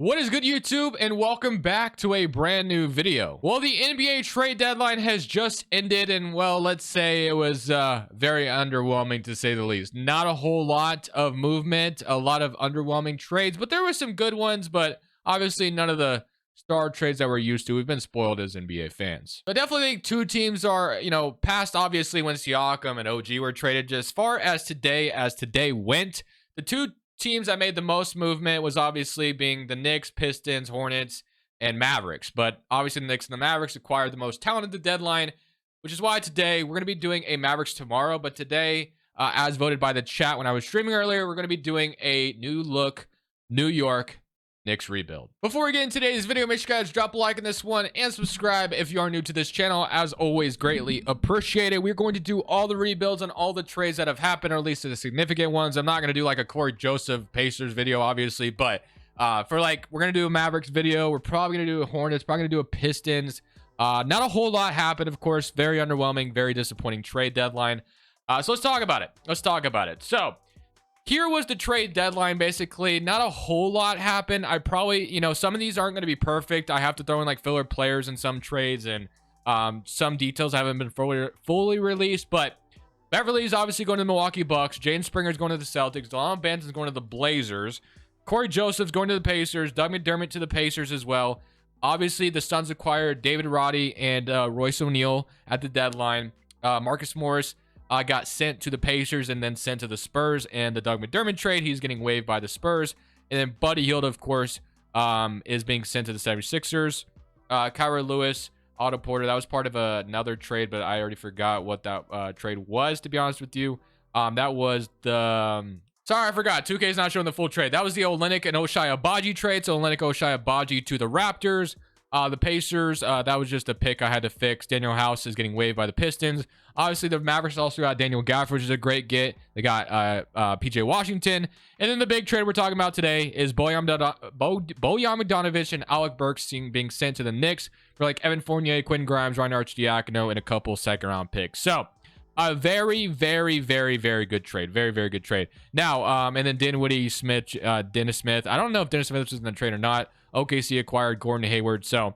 What is good, YouTube, and welcome back to a brand new video. Well, the NBA trade deadline has just ended, and well, let's say it was very underwhelming to say the least. Not a whole lot of movement, a lot of underwhelming trades, but there were some good ones, but obviously none of the star trades that we're used to. We've been spoiled as NBA fans. I definitely think two teams are, past obviously when Siakam and OG were traded. Just as far as today went, the two teams that made the most movement was obviously being the Knicks, Pistons, Hornets, and Mavericks. But obviously the Knicks and the Mavericks acquired the most talent at the deadline, which is why today we're going to be doing a Mavericks tomorrow. But today, as voted by the chat when I was streaming earlier, we're going to be doing a new look New York Knicks rebuild. Before we get into today's video, make sure you guys drop a like on this one and subscribe if you are new to this channel. As always, greatly appreciated. We're going to do all the rebuilds on all the trades that have happened, or at least the significant ones. I'm not going to do like a Corey Joseph Pacers video, obviously, but we're going to do a Mavericks video. We're probably going to do a Hornets, probably going to do a Pistons. Not a whole lot happened, of course. Very underwhelming, very disappointing trade deadline. So let's talk about it. So here was the trade deadline. Basically, not a whole lot happened. I probably, some of these aren't going to be perfect. I have to throw in like filler players in some trades, and some details haven't been fully released. But Beverly's obviously going to the Milwaukee Bucks. Jaden Springer's going to the Celtics. Delon Benson's going to the Blazers. Corey Joseph's going to the Pacers. Doug McDermott to the Pacers as well. Obviously, the Suns acquired David Roddy and Royce O'Neal at the deadline. Marcus Morris got sent to the Pacers and then sent to the Spurs. And the Doug McDermott trade, he's getting waived by the Spurs. And then Buddy Hield, of course, is being sent to the 76ers. Kyra Lewis, Otto Porter, that was part of another trade, but I already forgot what that trade was, to be honest with you. That was the... sorry, I forgot. 2K's not showing the full trade. That was the Olynyk and Ochai Agbaji trade. So Olynyk, Ochai Agbaji to the Raptors. The Pacers, that was just a pick I had to fix. Daniel House is getting waived by the Pistons. Obviously, the Mavericks also got Daniel Gafford, which is a great get. They got PJ Washington. And then the big trade we're talking about today is Bojan Bogdanovic and Alec Burks being sent to the Knicks for like Evan Fournier, Quentin Grimes, Ryan Arcidiacono, and a couple second-round picks. So a very, very, very, very good trade. Very, very good trade. Now, and then Dennis Smith. I don't know if Dennis Smith was in the trade or not. OKC acquired Gordon Hayward. So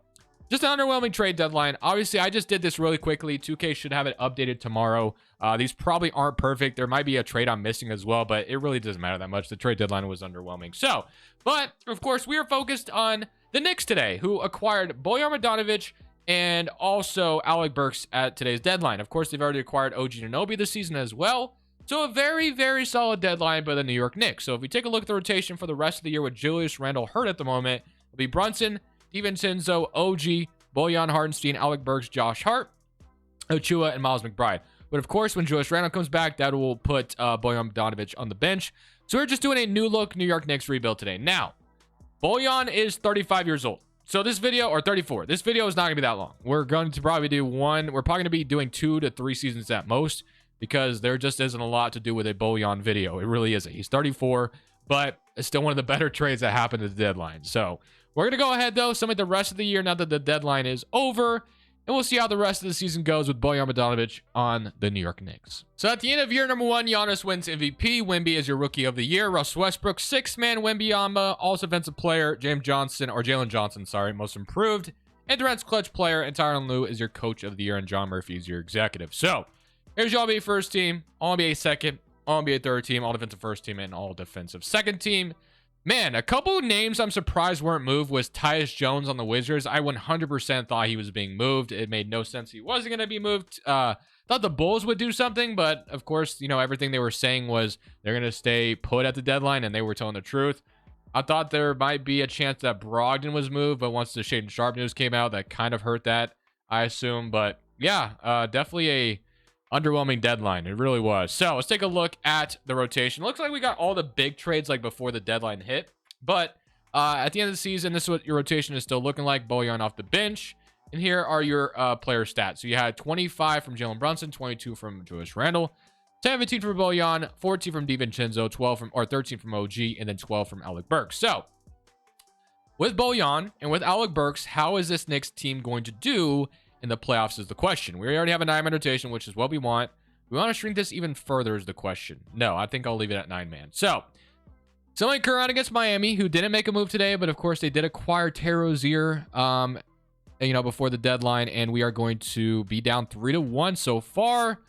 just an underwhelming trade deadline. Obviously, I just did this really quickly. 2K should have it updated tomorrow. These probably aren't perfect. There might be a trade I'm missing as well, but it really doesn't matter that much. The trade deadline was underwhelming. So, but of course, we are focused on the Knicks today, who acquired Bojan Bogdanovic and also Alec Burks at today's deadline. Of course, they've already acquired OG Anunoby this season as well. So a very, very solid deadline by the New York Knicks. So if we take a look at the rotation for the rest of the year with Julius Randle hurt at the moment, it'll be Brunson, DiVincenzo, OG, Bojan Hartenstein, Alec Burks, Josh Hart, Ochua, and Miles McBride. But of course, when Julius Randle comes back, that will put Bojan Bogdanovic on the bench. So we're just doing a new look New York Knicks rebuild today. Now, Bojan is 35 years old. So this video, or 34, this video is not going to be that long. We're going to probably do we're probably going to be doing 2 to 3 seasons at most, because there just isn't a lot to do with a Bojan video. It really isn't. He's 34, but it's still one of the better trades that happened at the deadline. So we're going to go ahead, though, summate the rest of the year now that the deadline is over, and we'll see how the rest of the season goes with Bojan Bogdanovic on the New York Knicks. So at the end of year number 1, Giannis wins MVP. Wemby is your Rookie of the Year. Russ Westbrook, 6-man Wembyama. All Defensive Player, Jalen Johnson, Most Improved. And Durant's Clutch Player, and Tyronn Lue is your Coach of the Year, and John Murphy is your Executive. So here's your All-NBA first team, All-NBA second, All-NBA third team, All-Defensive first team, and All-Defensive second team. Man, a couple of names I'm surprised weren't moved was Tyus Jones on the Wizards. I 100% thought he was being moved. It made no sense he wasn't going to be moved. Thought the Bulls would do something, but of course, everything they were saying was they're going to stay put at the deadline, and they were telling the truth. I thought there might be a chance that Brogdon was moved, but once the Shaedon Sharpe news came out, that kind of hurt that, I assume. But yeah, definitely a underwhelming deadline. It really was. So let's take a look at the rotation. Looks like we got all the big trades like before the deadline hit, but at the end of the season, this is what your rotation is still looking like. Bojan off the bench, and here are your player stats. So you had 25 from Jalen Brunson, 22 from Julius Randle, 17 from Bojan, 14 from DiVincenzo, 13 from OG, and then 12 from Alec Burks. So with Bojan and with Alec Burks, how is this Knicks team going to do in the playoffs is the question. We already have a 9-man rotation, which is what we want. We want to shrink this even further is the question. No, I think I'll leave it at 9-man. So Somebody current against Miami, who didn't make a move today, but of course they did acquire Terry Rozier, before the deadline, and we are going to be down 3-1 so far,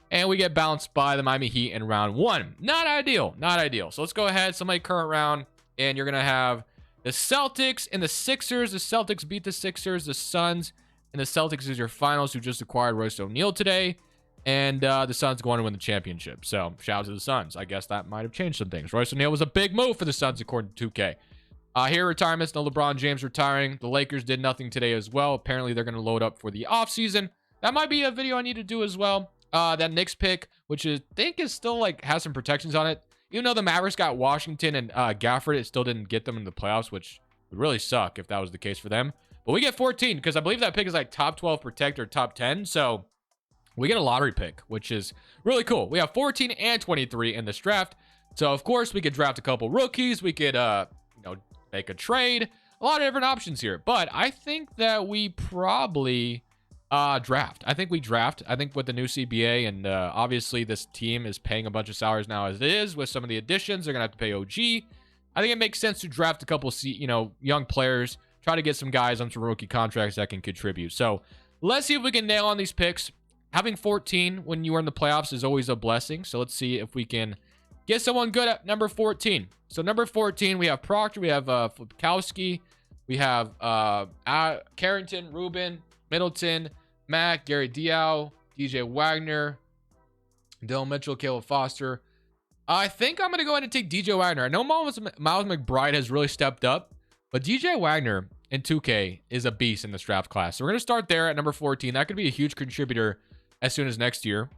and we get bounced by the Miami Heat in round 1. Not ideal, not ideal. So let's go ahead, somebody current round, and you're gonna have the Celtics and the Sixers. The Celtics beat the Sixers. The Suns and the Celtics is your finals, who just acquired Royce O'Neal today. And the Suns going to win the championship. So shout out to the Suns. I guess that might have changed some things. Royce O'Neal was a big move for the Suns according to 2K. Here retirements, no LeBron James retiring. The Lakers did nothing today as well. Apparently they're going to load up for the offseason. That might be a video I need to do as well. That Knicks pick, which I think is still has some protections on it. Even though the Mavericks got Washington and Gafford, it still didn't get them in the playoffs, which would really suck if that was the case for them. But we get 14 because I believe that pick is top 12 protect or top 10. So we get a lottery pick, which is really cool. We have 14 and 23 in this draft. So, of course, we could draft a couple rookies. We could, make a trade. A lot of different options here. But I think that we probably draft. I think we draft. I think with the new CBA, and obviously this team is paying a bunch of salaries now as it is. With some of the additions, they're going to have to pay OG. I think it makes sense to draft a couple, young players. Try to get some guys on some rookie contracts that can contribute. So, let's see if we can nail on these picks. Having 14 when you are in the playoffs is always a blessing. So let's see if we can get someone good at number 14. So number 14, we have Proctor, we have Flipkowski, we have Carrington, Rubin, Middleton, Mack, Gary Diaw, DJ Wagner, Dylan Mitchell, Caleb Foster. I think I'm going to go ahead and take DJ Wagner. I know Miles McBride has really stepped up, but DJ Wagner in 2K is a beast in this draft class. So we're going to start there at number 14. That could be a huge contributor as soon as next year.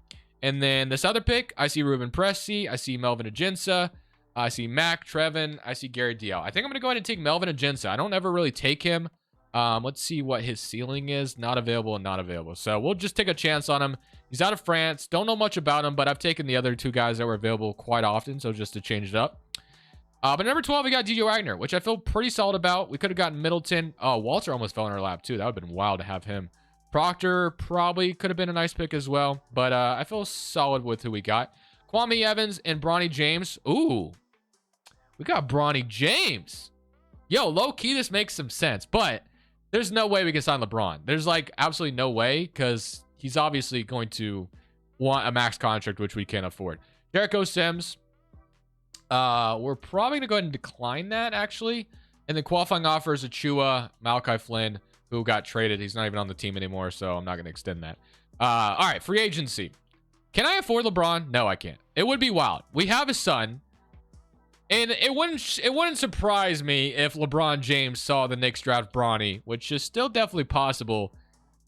And then this other pick, I see Ruben Presti, I see Melvin Aginsa, I see Mac, Trevin, I see Gary Diaw. I think I'm going to go ahead and take Melvin Aginsa. I don't ever really take him. Let's see what his ceiling is. Not available and not available. So we'll just take a chance on him. He's out of France. Don't know much about him, but I've taken the other two guys that were available quite often. So just to change it up. But number 12, we got DJ Wagner, which I feel pretty solid about. We could have gotten Middleton. Oh, Walter almost fell in our lap too. That would have been wild to have him. Proctor probably could have been a nice pick as well. But I feel solid with who we got. Kwame Evans and Bronny James. Ooh. We got Bronny James. Yo, low-key, this makes some sense. But there's no way we can sign LeBron. There's absolutely no way, because he's obviously going to want a max contract, which we can't afford. Jericho Sims. We're probably going to go ahead and decline that, actually. And the qualifying offer is Achua, Malachi Flynn, who got traded. He's not even on the team anymore, so I'm not going to extend that. All right, free agency. Can I afford LeBron? No, I can't. It would be wild. We have a son, and it wouldn't surprise me if LeBron James saw the Knicks draft Bronny, which is still definitely possible,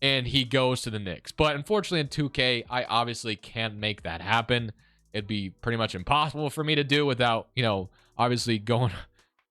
and he goes to the Knicks. But unfortunately, in 2K, I obviously can't make that happen. It'd be pretty much impossible for me to do without, obviously going...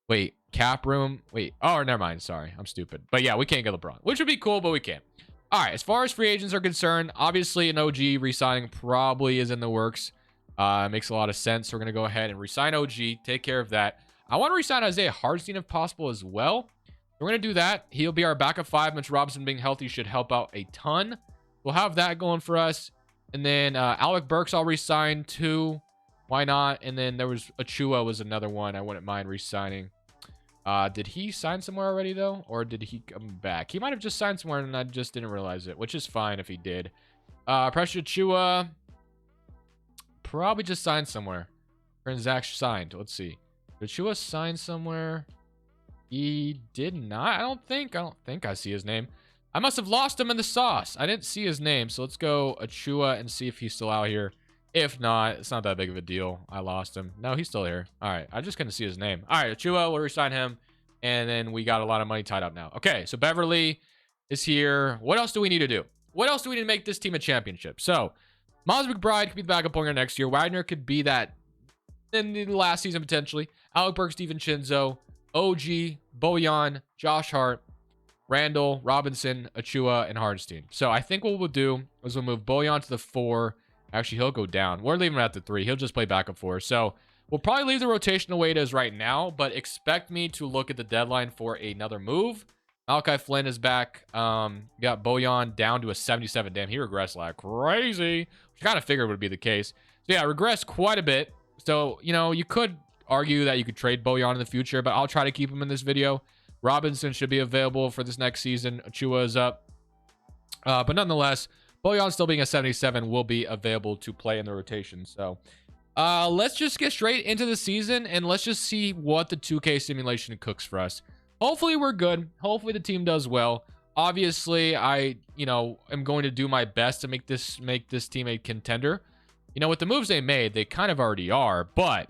Wait, cap room? Wait. Oh, never mind. Sorry. I'm stupid. But yeah, we can't get LeBron, which would be cool, but we can't. All right. As far as free agents are concerned, obviously an OG re-signing probably is in the works. Makes a lot of sense. We're going to go ahead and re-sign OG. Take care of that. I want to re-sign Isaiah Hartenstein if possible as well. We're going to do that. He'll be our backup 5. Mitch Robinson being healthy should help out a ton. We'll have that going for us. And then Alec Burks I'll re-sign too. Why not? And then there was Achua was another one I wouldn't mind re-signing. Did he sign somewhere already, though? Or did he come back? He might have just signed somewhere, and I just didn't realize it, which is fine if he did. Pressure Achua probably just signed somewhere. Transaction signed. Let's see. Did Achua sign somewhere? He did not. I don't think I see his name. I must have lost him in the sauce. I didn't see his name, so let's go Achua and see if he's still out here. If not, it's not that big of a deal. I lost him. No, he's still here. All right. I just couldn't see his name. All right. Achua, we'll resign him. And then we got a lot of money tied up now. Okay. So Beverly is here. What else do we need to do? What else do we need to make this team a championship? So Miles McBride could be the backup point guard next year. Wagner could be that in the last season potentially. Alec Burks, Steven Chinzo, OG, Bojan, Josh Hart, Randall, Robinson, Achua, and Hartenstein. So I think what we'll do is we'll move Bojan to the 4. Actually, he'll go down. We're leaving him at the 3. He'll just play backup 4. So we'll probably leave the rotation the way it is right now, but expect me to look at the deadline for another move. Malachi Flynn is back. Got Bojan down to a 77. Damn, he regressed like crazy. Which I kind of figured would be the case. So yeah, regressed quite a bit. So, you could argue that you could trade Bojan in the future, but I'll try to keep him in this video. Robinson should be available for this next season. Achua is up. But nonetheless, Bojan still being a 77 will be available to play in the rotation. So let's just get straight into the season and let's just see what the 2K simulation cooks for us. Hopefully we're good. Hopefully the team does well. Obviously, I am going to do my best to make this team a contender. With the moves they made, they kind of already are, but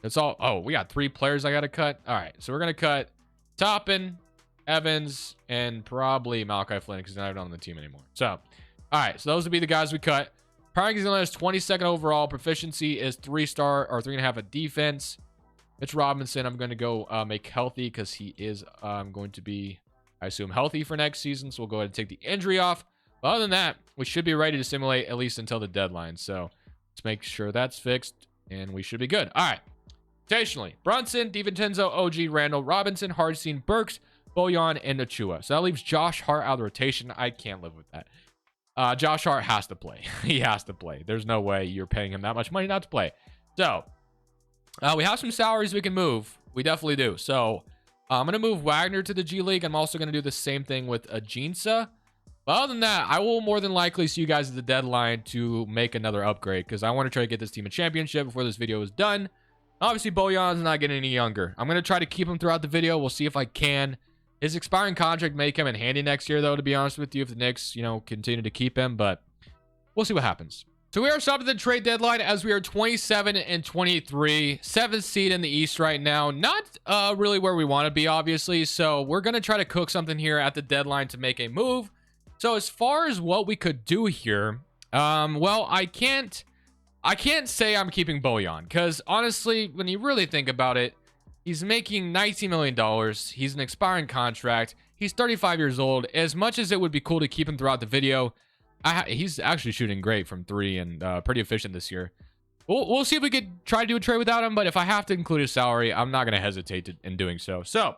it's all... Oh, we got 3 players I got to cut. All right, so we're going to cut Toppin, Evans, and probably Malachi Flynn because they're not on the team anymore. So, all right, so those would be the guys we cut. Power ranking is 22nd overall. Proficiency is 3-star or 3.5 at defense. Mitch Robinson, I'm going to go make healthy because he is going to be, I assume, healthy for next season. So we'll go ahead and take the injury off. But other than that, we should be ready to simulate at least until the deadline. So let's make sure that's fixed, and we should be good. All right. Rotationally, Brunson, DiVincenzo, OG, Randall, Robinson, Hardstein, Burks, Bojan, and Achua. So that leaves Josh Hart out of the rotation. I can't live with that. Josh Hart has to play. He has to play. There's no way you're paying him that much money not to play. So we have some salaries we can move. We definitely do. So I'm going to move Wagner to the G League. I'm also going to do the same thing with Ajinsa. But other than that, I will more than likely see you guys at the deadline to make another upgrade because I want to try to get this team a championship before this video is done. Obviously, Bojan's not getting any younger. I'm going to try to keep him throughout the video. We'll see if I can. His expiring contract may come in handy next year, though, to be honest with you, if the Knicks, continue to keep him. But we'll see what happens. So we are stopped at the trade deadline as we are 27 and 23, 7th seed in the East right now. Not really where we want to be, obviously. So we're going to try to cook something here at the deadline to make a move. So as far as what we could do here, well, I can't say I'm keeping Bojan because honestly, when you really think about it, he's making $19 million. He's an expiring contract. He's 35 years old. As much as it would be cool to keep him throughout the video, he's actually shooting great from 3 and pretty efficient this year. We'll see if we could try to do a trade without him, but if I have to include his salary, I'm not going to hesitate in doing so. So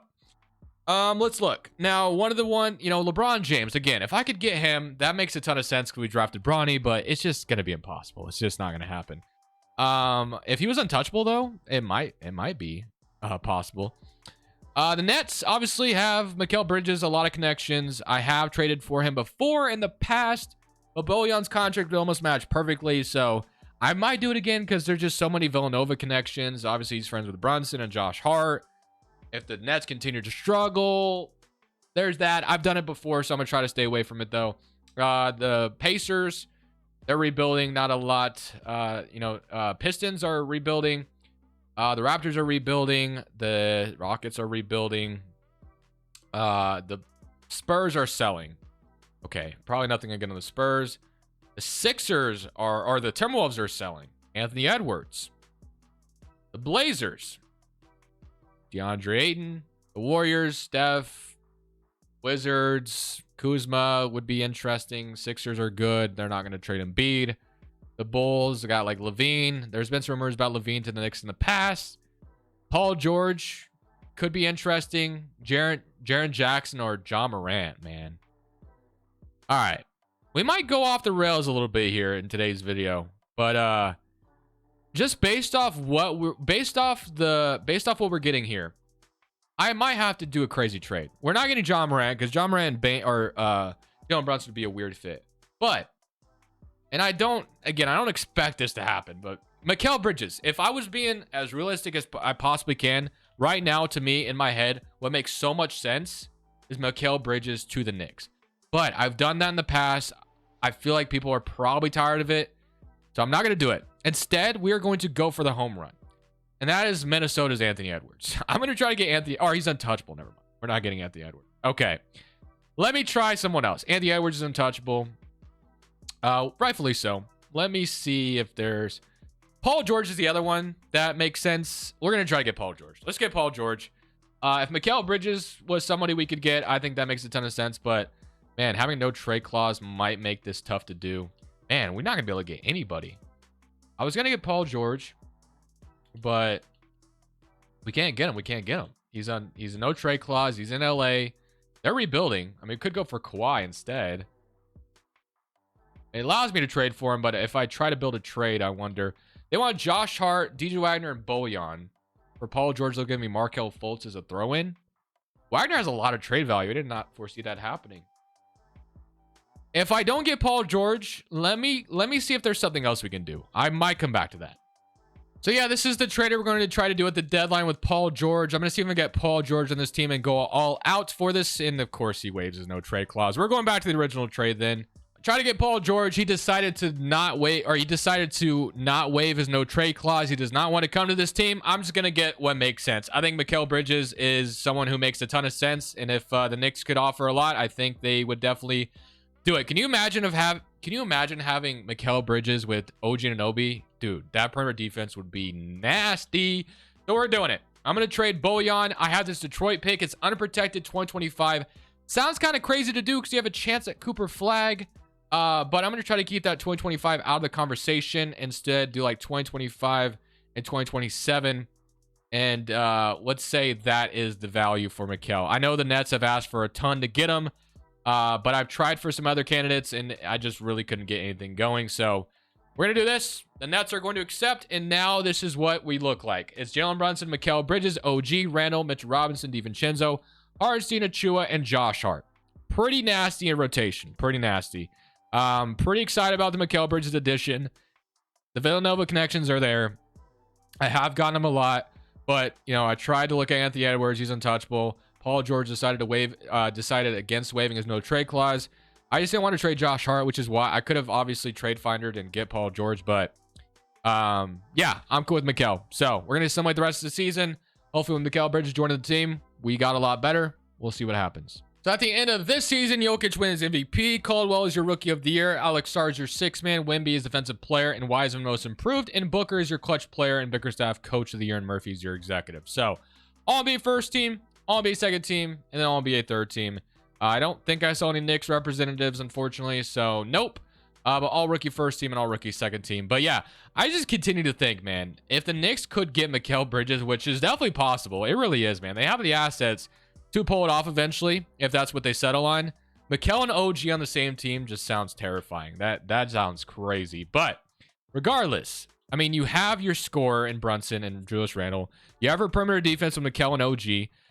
let's look. Now, LeBron James, again, if I could get him, that makes a ton of sense because we drafted Bronny, but it's just going to be impossible. It's just not going to happen. If he was untouchable, though, it might be possible. The Nets obviously have Mikal Bridges, a lot of connections. I have traded for him before in the past, but Bojan's contract would almost match perfectly, so I might do it again because there's just so many Villanova connections. Obviously, he's friends with Brunson and Josh Hart. If the Nets continue to struggle, there's that. I've done it before, so I'm going to try to stay away from it, though. The Pacers, they're rebuilding. Not a lot. Pistons are rebuilding. The Raptors are rebuilding. The Rockets are rebuilding. The Spurs are selling. Okay, probably nothing again on the Spurs. The Sixers or the Timberwolves are selling. Anthony Edwards. The Blazers. DeAndre Ayton, the Warriors, Steph, Wizards, Kuzma would be interesting. Sixers are good. They're not going to trade Embiid. The Bulls got like Levine. There's been some rumors about Levine to the Knicks in the past. Paul George could be interesting. Jaren Jackson or John Morant, man. All right. We might go off the rails a little bit here in today's video, but just based off what we're what we're getting here, I might have to do a crazy trade. We're not getting John Morant because John Morant and Jalen Brunson would be a weird fit. But, and I don't expect this to happen, but Mikal Bridges, if I was being as realistic as I possibly can, right now to me in my head, what makes so much sense is Mikal Bridges to the Knicks. But I've done that in the past. I feel like people are probably tired of it. So I'm not going to do it. Instead, we are going to go for the home run. And that is Minnesota's Anthony Edwards. I'm going to try to get Anthony. Oh, he's untouchable. Never mind. We're not getting Anthony Edwards. Okay. Let me try someone else. Anthony Edwards is untouchable. Rightfully so. Let me see if there's... Paul George is the other one. That makes sense. We're going to try to get Paul George. Let's get Paul George. If Mikal Bridges was somebody we could get, I think that makes a ton of sense. But, man, having no trade clause might make this tough to do. Man, we're not going to be able to get anybody. I was going to get Paul George, but we can't get him. We can't get him. He's a no trade clause. He's in LA. They're rebuilding. I mean, we could go for Kawhi instead. It allows me to trade for him, but if I try to build a trade, I wonder. They want Josh Hart, DJ Wagner, and Bojan. For Paul George, they'll give me Markelle Fultz as a throw-in. Wagner has a lot of trade value. I did not foresee that happening. If I don't get Paul George, let me see if there's something else we can do. I might come back to that. So yeah, this is the trade we're going to try to do at the deadline with Paul George. I'm going to see if I can get Paul George on this team and go all out for this. And of course, he waives his no trade clause. We're going back to the original trade then. Try to get Paul George. He decided to not wait, or he decided to not waive his no trade clause. He does not want to come to this team. I'm just going to get what makes sense. I think Mikal Bridges is someone who makes a ton of sense. And if the Knicks could offer a lot, I think they would definitely do it. Can you imagine having Mikal Bridges with OG Anunoby? Dude, that perimeter defense would be nasty. So we're doing it. I'm going to trade Bojan. I have this Detroit pick. It's unprotected 2025. Sounds kind of crazy to do because you have a chance at Cooper Flag. But I'm going to try to keep that 2025 out of the conversation. Instead, do like 2025 and 2027. And let's say that is the value for Mikal. I know the Nets have asked for a ton to get him. But I've tried for some other candidates, and I just really couldn't get anything going. So we're going to do this. The Nets are going to accept, and now this is what we look like. It's Jalen Brunson, Mikal Bridges, OG, Randall, Mitchell Robinson, DiVincenzo, Hartenstein, Achua, and Josh Hart. Pretty nasty in rotation. Pretty nasty. Pretty excited about the Mikal Bridges addition. The Villanova connections are there. I have gotten him a lot, but, you know, I tried to look at Anthony Edwards. He's untouchable. Paul George decided against waiving his no trade clause. I just didn't want to trade Josh Hart, which is why I could have obviously trade findered and get Paul George, but yeah, I'm cool with Mikal. So we're going to assimilate the rest of the season. Hopefully when Mikal Bridges joined the team, we got a lot better. We'll see what happens. So at the end of this season, Jokic wins MVP. Caldwell is your Rookie of the Year. Alex Sarr is your sixth man. Wemby is Defensive Player, and Wiseman most improved. And Booker is your Clutch Player, and Bickerstaff Coach of the Year, and Murphy is your Executive. So all NBA first team, all NBA second team, and then all NBA third team. I don't think I saw any Knicks representatives, unfortunately, so nope. But all rookie first team and all rookie second team. But yeah, I just continue to think, man, if the Knicks could get Mikal Bridges, which is definitely possible, it really is, man. They have the assets to pull it off eventually, if that's what they settle on. Mikal and OG on the same team just sounds terrifying. That sounds crazy. But regardless, I mean, you have your scorer in Brunson and Julius Randle. You have a perimeter defense with Mikal and OG.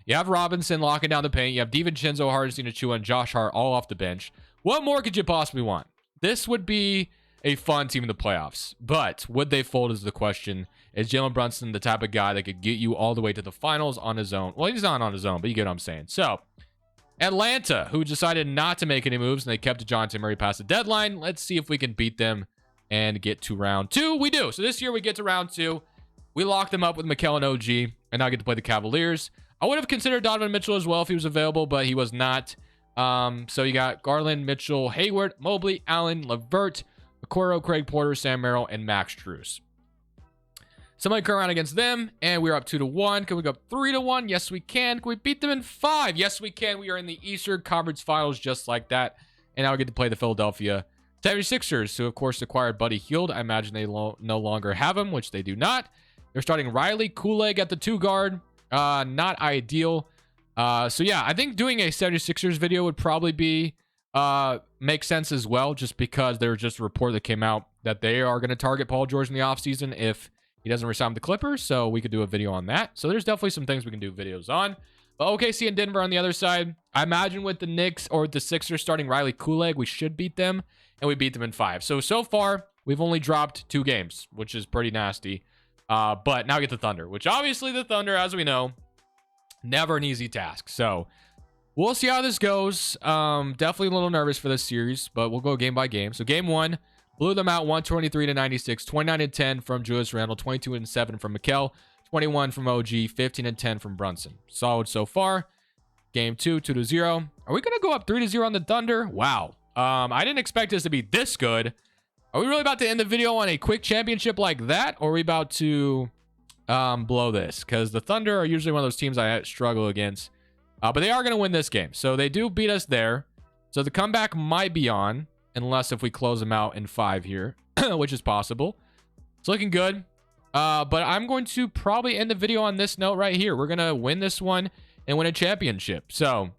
You have Robinson locking down the paint. You have DiVincenzo, Hartenstein, Achua, and Josh Hart all off the bench. What more could you possibly want? This would be a fun team in the playoffs. But would they fold is the question. Is Jalen Brunson the type of guy that could get you all the way to the finals on his own? Well, he's not on his own, but you get what I'm saying. So, Atlanta, who decided not to make any moves, and they kept DeJounte Murray past the deadline. Let's see if we can beat them and get to round two. We do. So this year we get to round two. We lock them up with Mikal and OG, and now get to play the Cavaliers. I would have considered Donovan Mitchell as well if he was available, but he was not. So you got Garland, Mitchell, Hayward, Mobley, Allen, LeVert, Okoro, Craig Porter, Sam Merrill, and Max Strus. Somebody come around against them, and we're up 2-1. Can we go up 3-1? Yes, we can. Can we beat them in 5? Yes, we can. We are in the Eastern Conference Finals just like that. And now we get to play the Philadelphia 76ers, who, of course, acquired Buddy Hield. I imagine they no longer have him, which they do not. They're starting Riley Kuleg at the 2 guard. Not ideal. So yeah, I think doing a 76ers video would probably be make sense as well, just because there was just a report that came out that they are going to target Paul George in the offseason if he doesn't resign with the Clippers. So we could do a video on that. So there's definitely some things we can do videos on. But OKC and Denver on the other side, I imagine with the Knicks or the Sixers starting Riley Kuleg, we should beat them, and we beat them in 5. So far, we've only dropped 2 games, which is pretty nasty. But now we get the Thunder, which obviously the Thunder, as we know, never an easy task. So we'll see how this goes. Definitely a little nervous for this series, but we'll go game by game. So game 1, blew them out 123-96, 29-10 from Julius Randle, 22-7 from Mikal, 21 from OG, 15-10 from Brunson. Solid so far. Game 2, 2-0. Are we going to go up 3-0 on the Thunder? Wow. I didn't expect this to be this good. Are we really about to end the video on a quick championship like that? Or are we about to blow this? Because the Thunder are usually one of those teams I struggle against. But they are going to win this game. So they do beat us there. So the comeback might be on. Unless if we close them out in 5 here. Which is possible. It's looking good. But I'm going to probably end the video on this note right here. We're going to win this one and win a championship. So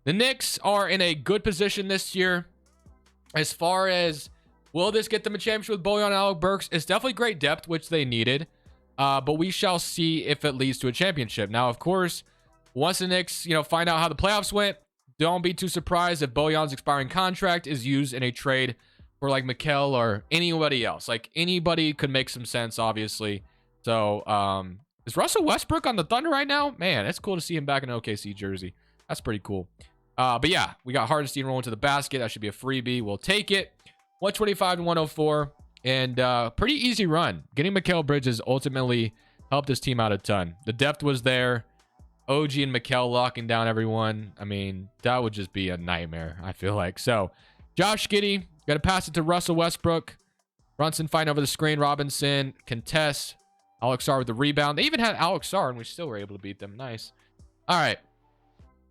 the Knicks are in a good position this year. As far as will this get them a championship with Bojan and Alec Burks? It's definitely great depth, which they needed. But we shall see if it leads to a championship. Now, of course, once the Knicks, find out how the playoffs went, don't be too surprised if Bojan's expiring contract is used in a trade for like Mikal or anybody else. Like anybody could make some sense, obviously. So, is Russell Westbrook on the Thunder right now? Man, it's cool to see him back in an OKC jersey. That's pretty cool. But yeah, we got Hardenstein rolling to the basket. That should be a freebie. We'll take it. 125 to 104. And pretty easy run. Getting Mikal Bridges ultimately helped this team out a ton. The depth was there. OG and Mikal locking down everyone. I mean, that would just be a nightmare, I feel like. So, Josh Giddey, got to pass it to Russell Westbrook. Brunson fighting over the screen. Robinson, contest. Alex Sarr with the rebound. They even had Alex Sarr, and we still were able to beat them. Nice. All right.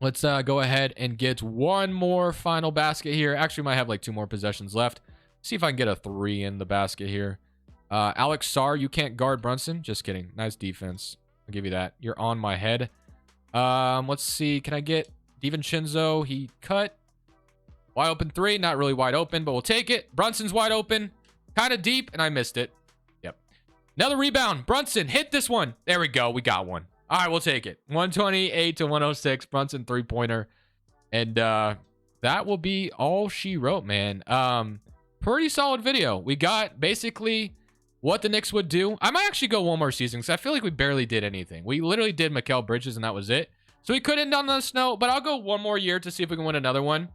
Let's go ahead and get one more final basket here. Actually, we might have like 2 more possessions left. See if I can get a 3 in the basket here. Alex Sarr, you can't guard Brunson. Just kidding. Nice defense. I'll give you that. You're on my head. Let's see. Can I get DiVincenzo? He cut. Wide open 3. Not really wide open, but we'll take it. Brunson's wide open. Kind of deep, and I missed it. Yep. Another rebound. Brunson, hit this one. There we go. We got one. All right, we'll take it. 128 to 106. Brunson 3-pointer. And that will be all she wrote, man. Pretty solid video. We got basically what the Knicks would do. I might actually go one more season because I feel like we barely did anything. We literally did Mikal Bridges, and that was it. So we could end on the snow, but I'll go one more year to see if we can win another one.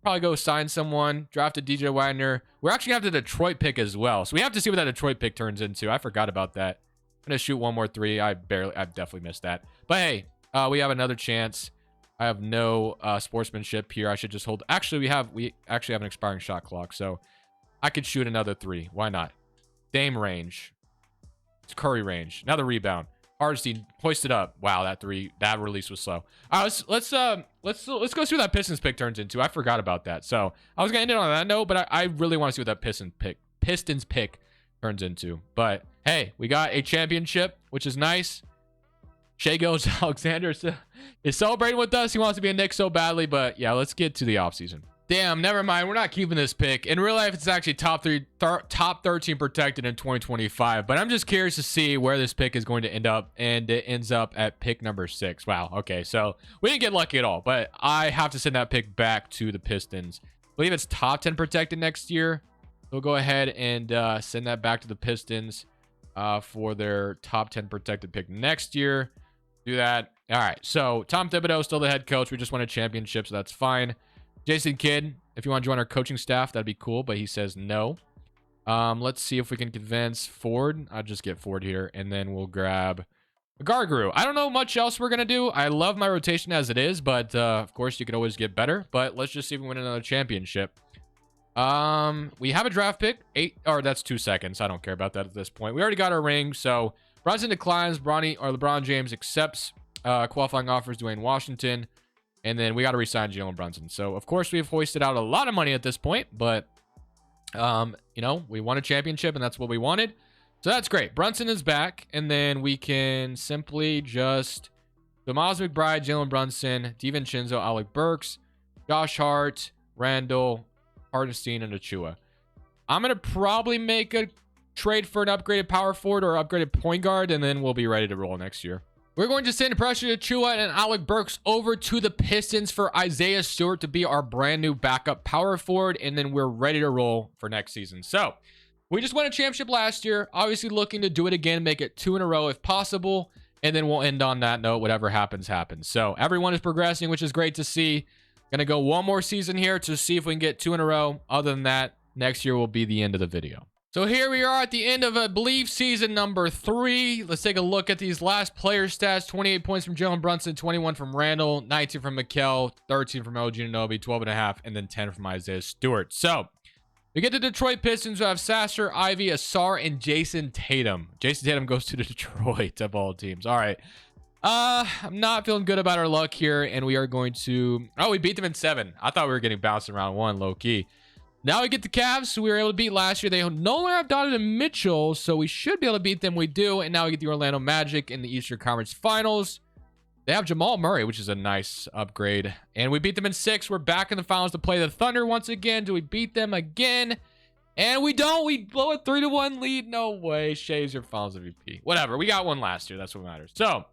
Probably go sign someone, draft a DJ Wagner. We're actually going to have the Detroit pick as well. So we have to see what that Detroit pick turns into. I forgot about that. I'm going to shoot one more 3. I've definitely missed that. But hey, we have another chance. I have no sportsmanship here. I should just hold. Actually, we actually have an expiring shot clock. So I could shoot another 3. Why not? Dame range. It's Curry range. Another rebound. Hardenstein hoisted up. Wow, that release was slow. All right, let's go see what that Pistons pick turns into. I forgot about that. So I was gonna end it on that note, but I really want to see what that Pistons pick turns into. But hey, we got a championship, which is nice. Shai Gilgeous-Alexander is celebrating with us. He wants to be a Knick so badly, but yeah, let's get to the offseason. Damn, never mind. We're not keeping this pick. In real life, it's actually top 13 protected in 2025. But I'm just curious to see where this pick is going to end up. And it ends up at pick number 6. Wow. Okay. So we didn't get lucky at all. But I have to send that pick back to the Pistons. I believe it's top 10 protected next year. We'll go ahead and send that back to the Pistons for their top 10 protected pick next year. Do that. All right. So Tom Thibodeau, still the head coach. We just won a championship, so that's fine. Jason Kidd, if you want to join our coaching staff, that'd be cool, but he says no. Let's see if we can convince Ford. I'll just get Ford here, and then we'll grab a Garguru. I don't know much else we're going to do. I love my rotation as it is, but of course, you could always get better. But let's just see if we win another championship. We have a draft pick. 8, or that's 2 seconds. I don't care about that at this point. We already got our ring, so Brunson declines. LeBron James accepts qualifying offers. Dwayne Washington. And then we got to resign Jalen Brunson. So, of course, we've hoisted out a lot of money at this point. But, we won a championship, and that's what we wanted. So, that's great. Brunson is back. And then we can simply just... Miles McBride, Jalen Brunson, DiVincenzo, Alec Burks, Josh Hart, Randall, Hardenstein, and Achua. I'm going to probably make a trade for an upgraded power forward or upgraded point guard, and then we'll be ready to roll next year. We're going to send Pressure Achua and Alec Burks over to the Pistons for Isaiah Stewart to be our brand new backup power forward, and then we're ready to roll for next season. So, we just won a championship last year, obviously looking to do it again, make it 2 in a row if possible, and then we'll end on that note. Whatever happens, happens. So, everyone is progressing, which is great to see. Gonna go one more season here to see if we can get 2 in a row. Other than that, next year will be the end of the video. So here we are at the end of, I believe, season number 3. Let's take a look at these last player stats. 28 points from Jalen Brunson, 21 from Randall, 19 from Mikal, 13 from OG Anunoby, 12.5, and then 10 from Isaiah Stewart. So we get the Detroit Pistons, who have Sasser, Ivy, Asar, and Jason Tatum. Jason Tatum goes to Detroit of all teams. All right. I'm not feeling good about our luck here, and we are going to... Oh, we beat them in 7. I thought we were getting bounced in round 1, low-key. Now we get the Cavs, who we were able to beat last year. They no longer have Donovan Mitchell, so we should be able to beat them. We do. And now we get the Orlando Magic in the Eastern Conference Finals. They have Jamal Murray, which is a nice upgrade. And we beat them in 6. We're back in the finals to play the Thunder once again. Do we beat them again? And we don't. We blow a 3-1 lead. No way. Shaves your finals MVP. Whatever. We got one last year. That's what matters. So,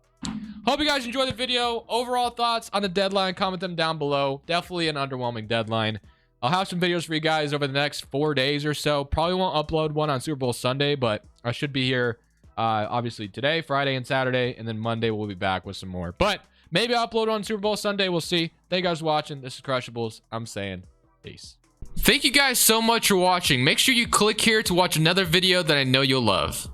hope you guys enjoyed the video. Overall thoughts on the deadline, comment them down below. Definitely an underwhelming deadline. I'll have some videos for you guys over the next 4 days or so. Probably won't upload one on Super Bowl Sunday, but I should be here obviously today, Friday, and Saturday. And then Monday, we'll be back with some more. But maybe I'll upload on Super Bowl Sunday. We'll see. Thank you guys for watching. This is Crushables. I'm saying peace. Thank you guys so much for watching. Make sure you click here to watch another video that I know you'll love.